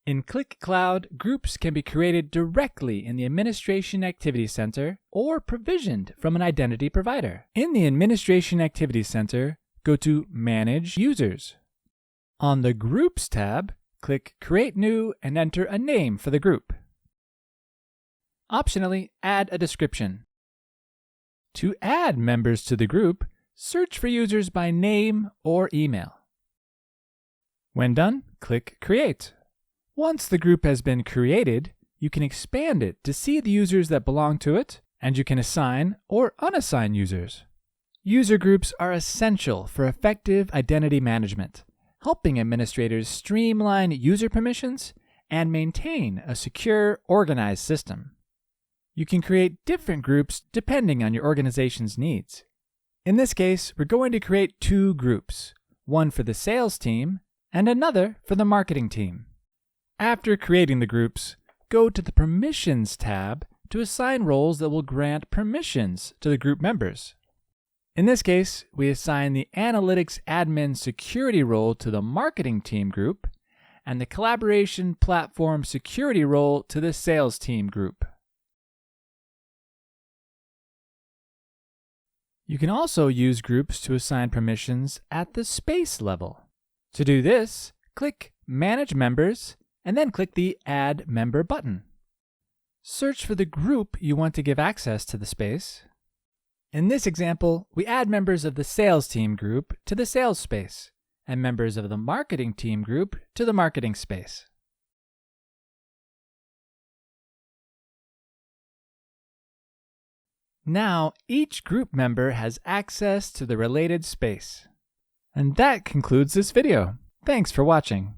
In Qlik Cloud, groups can be created directly in the Administration Activity Center or provisioned from an identity provider. In the Administration Activity Center, go to Manage Users. On the Groups tab, click Create New and enter a name for the group. Optionally, add a description. To add members to the group, search for users by name or email. When done, click Create. Once the group has been created, you can expand it to see the users that belong to it, and you can assign or unassign users. User groups are essential for effective identity management, helping administrators streamline user permissions and maintain a secure, organized system. You can create different groups depending on your organization's needs. In this case, we're going to create two groups, one for the sales team and another for the marketing team. After creating the groups, go to the Permissions tab to assign roles that will grant permissions to the group members. In this case, we assign the Analytics Admin Security role to the Marketing Team group and the Collaboration Platform Security role to the Sales Team group. You can also use groups to assign permissions at the space level. To do this, click Manage Members and then click the Add Member button. Search for the group you want to give access to the space. In this example, we add members of the Sales Team group to the Sales space and members of the Marketing Team group to the Marketing space. Now, each group member has access to the related space. And that concludes this video. Thanks for watching.